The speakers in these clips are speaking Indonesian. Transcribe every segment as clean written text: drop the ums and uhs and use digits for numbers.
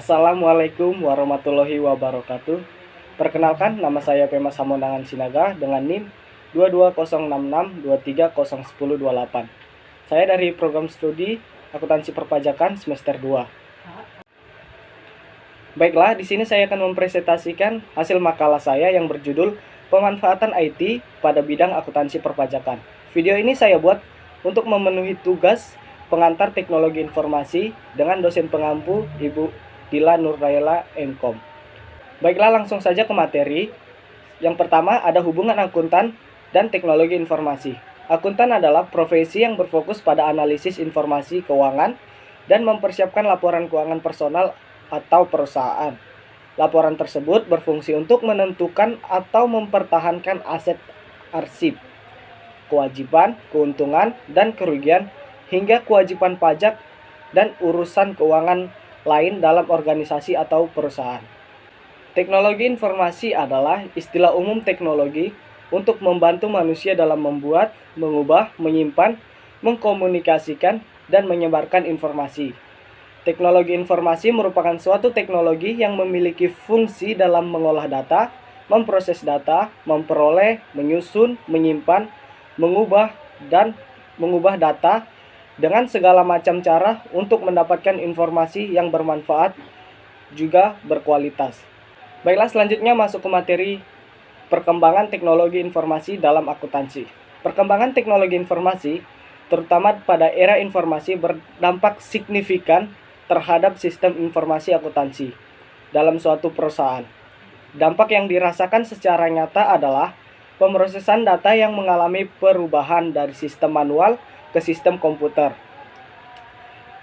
Assalamualaikum warahmatullahi wabarakatuh. Perkenalkan, nama saya Pema Samonangan Sinaga dengan NIM 22066230108. Saya dari program studi Akuntansi Perpajakan semester 2. Baiklah, di sini saya akan mempresentasikan hasil makalah saya yang berjudul Pemanfaatan IT pada bidang akuntansi perpajakan. Video ini saya buat untuk memenuhi tugas pengantar teknologi informasi dengan dosen pengampu Ibu Dila Nurraela MKom. Baiklah, langsung saja ke materi. Yang pertama ada hubungan akuntan dan teknologi informasi. Akuntan adalah profesi yang berfokus pada analisis informasi keuangan dan mempersiapkan laporan keuangan personal atau perusahaan. Laporan tersebut berfungsi untuk menentukan atau mempertahankan aset arsip, kewajiban, keuntungan, dan kerugian, hingga kewajiban pajak dan urusan keuangan lain dalam organisasi atau perusahaan. Teknologi informasi adalah istilah umum teknologi untuk membantu manusia dalam membuat, mengubah, menyimpan, mengkomunikasikan, dan menyebarkan informasi. Teknologi informasi merupakan suatu teknologi yang memiliki fungsi dalam mengolah data, memproses data, memperoleh, menyusun, menyimpan, mengubah data dengan segala macam cara untuk mendapatkan informasi yang bermanfaat juga berkualitas. Baiklah, selanjutnya masuk ke materi perkembangan teknologi informasi dalam akuntansi. Perkembangan teknologi informasi, terutama pada era informasi, berdampak signifikan terhadap sistem informasi akuntansi dalam suatu perusahaan. Dampak yang dirasakan secara nyata adalah pemrosesan data yang mengalami perubahan dari sistem manual ke sistem komputer.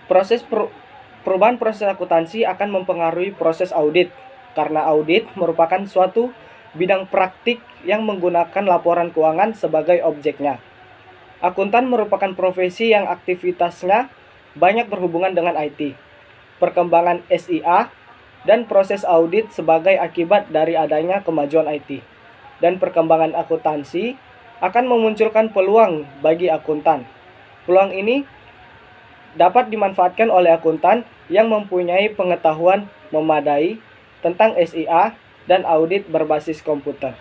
Perubahan proses akuntansi akan mempengaruhi proses audit, karena audit merupakan suatu bidang praktik yang menggunakan laporan keuangan sebagai objeknya. Akuntan merupakan profesi yang aktivitasnya banyak berhubungan dengan IT. Perkembangan SIA dan proses audit sebagai akibat dari adanya kemajuan IT. Dan perkembangan akuntansi akan memunculkan peluang bagi akuntan. Peluang ini dapat dimanfaatkan oleh akuntan yang mempunyai pengetahuan memadai tentang SIA dan audit berbasis komputer.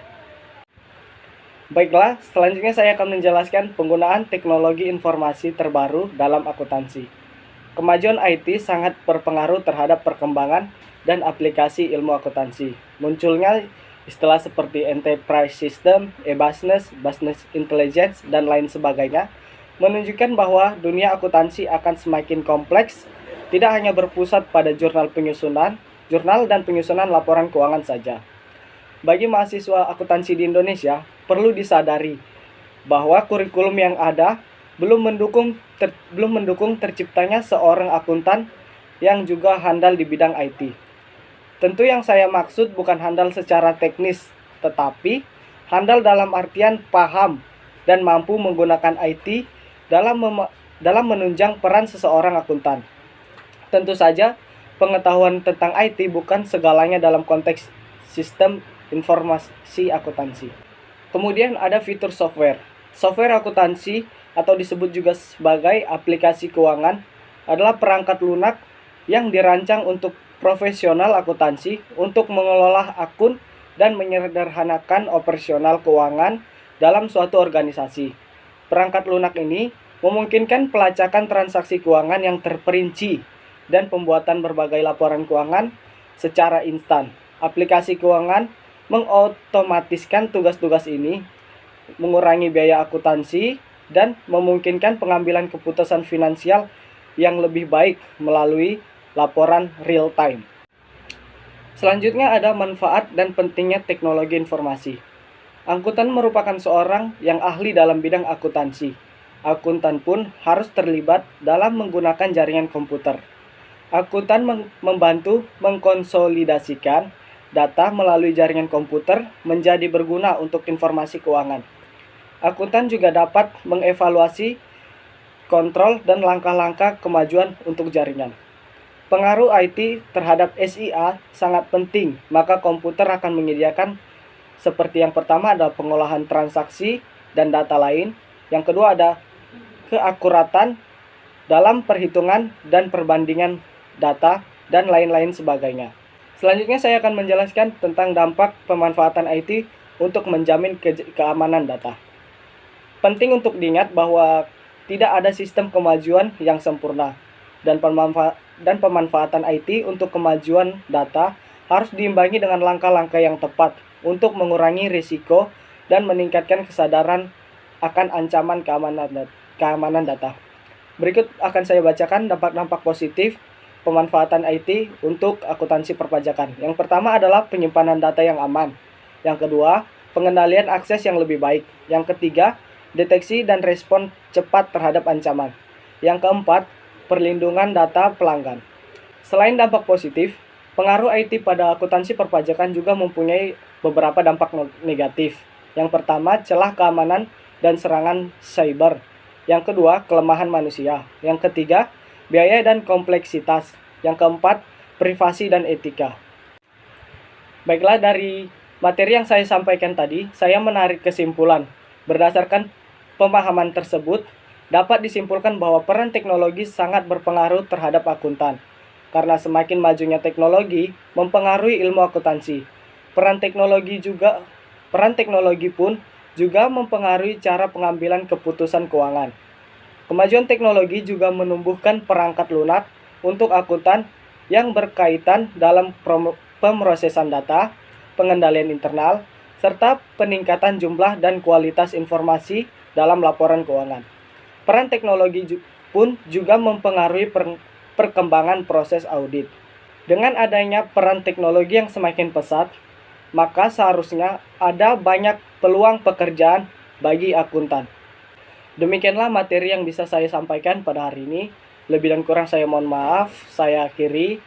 Baiklah, selanjutnya saya akan menjelaskan penggunaan teknologi informasi terbaru dalam akuntansi. Kemajuan IT sangat berpengaruh terhadap perkembangan dan aplikasi ilmu akuntansi. Munculnya istilah seperti enterprise system, e-business, business intelligence, dan lain sebagainya menunjukkan bahwa dunia akuntansi akan semakin kompleks, tidak hanya berpusat pada jurnal dan penyusunan laporan keuangan saja. Bagi mahasiswa akuntansi di Indonesia, perlu disadari bahwa kurikulum yang ada belum mendukung terciptanya seorang akuntan yang juga handal di bidang IT. Tentu yang saya maksud bukan handal secara teknis, tetapi handal dalam artian paham dan mampu menggunakan IT dalam menunjang peran seseorang akuntan. Tentu saja, pengetahuan tentang IT bukan segalanya dalam konteks sistem informasi akuntansi. Kemudian ada fitur software. Software akuntansi atau disebut juga sebagai aplikasi keuangan adalah perangkat lunak yang dirancang untuk profesional akuntansi untuk mengelola akun dan menyederhanakan operasional keuangan dalam suatu organisasi. Perangkat lunak ini memungkinkan pelacakan transaksi keuangan yang terperinci dan pembuatan berbagai laporan keuangan secara instan. Aplikasi keuangan mengotomatiskan tugas-tugas ini, mengurangi biaya akuntansi, dan memungkinkan pengambilan keputusan finansial yang lebih baik melalui laporan real time. Selanjutnya ada manfaat dan pentingnya teknologi informasi. Akuntan merupakan seorang yang ahli dalam bidang akuntansi. Akuntan pun harus terlibat dalam menggunakan jaringan komputer. Akuntan membantu mengkonsolidasikan data melalui jaringan komputer menjadi berguna untuk informasi keuangan. Akuntan juga dapat mengevaluasi, kontrol, dan langkah-langkah kemajuan untuk jaringan. Pengaruh IT terhadap SIA sangat penting, maka komputer akan menyediakan seperti yang pertama ada pengolahan transaksi dan data lain. Yang kedua ada keakuratan dalam perhitungan dan perbandingan data dan lain-lain sebagainya. Selanjutnya saya akan menjelaskan tentang dampak pemanfaatan IT untuk menjamin keamanan data. Penting untuk diingat bahwa tidak ada sistem kemajuan yang sempurna, dan pemanfaatan IT untuk kemajuan data harus diimbangi dengan langkah-langkah yang tepat untuk mengurangi risiko dan meningkatkan kesadaran akan ancaman keamanan data. Berikut akan saya bacakan dampak-dampak positif pemanfaatan IT untuk akuntansi perpajakan. Yang pertama adalah penyimpanan data yang aman. Yang kedua, pengendalian akses yang lebih baik. Yang ketiga, deteksi dan respon cepat terhadap ancaman. Yang keempat, perlindungan data pelanggan. Selain dampak positif, pengaruh IT pada akuntansi perpajakan juga mempunyai beberapa dampak negatif. Yang pertama, celah keamanan dan serangan cyber. Yang kedua, kelemahan manusia. Yang ketiga, biaya dan kompleksitas. Yang keempat, privasi dan etika. Baiklah, dari materi yang saya sampaikan tadi, saya menarik kesimpulan. Berdasarkan pemahaman tersebut, dapat disimpulkan bahwa peran teknologi sangat berpengaruh terhadap akuntan. Karena semakin majunya teknologi mempengaruhi ilmu akuntansi. Peran teknologi pun juga mempengaruhi cara pengambilan keputusan keuangan. Kemajuan teknologi juga menumbuhkan perangkat lunak untuk akuntan yang berkaitan dalam pemrosesan data, pengendalian internal, serta peningkatan jumlah dan kualitas informasi dalam laporan keuangan. Peran teknologi pun juga mempengaruhi perkembangan proses audit. Dengan adanya peran teknologi yang semakin pesat, maka seharusnya ada banyak peluang pekerjaan bagi akuntan. Demikianlah materi yang bisa saya sampaikan pada hari ini. Lebih dan kurang saya mohon maaf. Saya akhiri.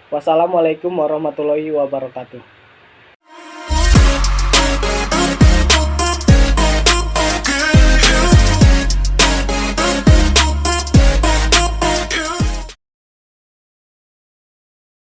Wassalamualaikum warahmatullahi wabarakatuh.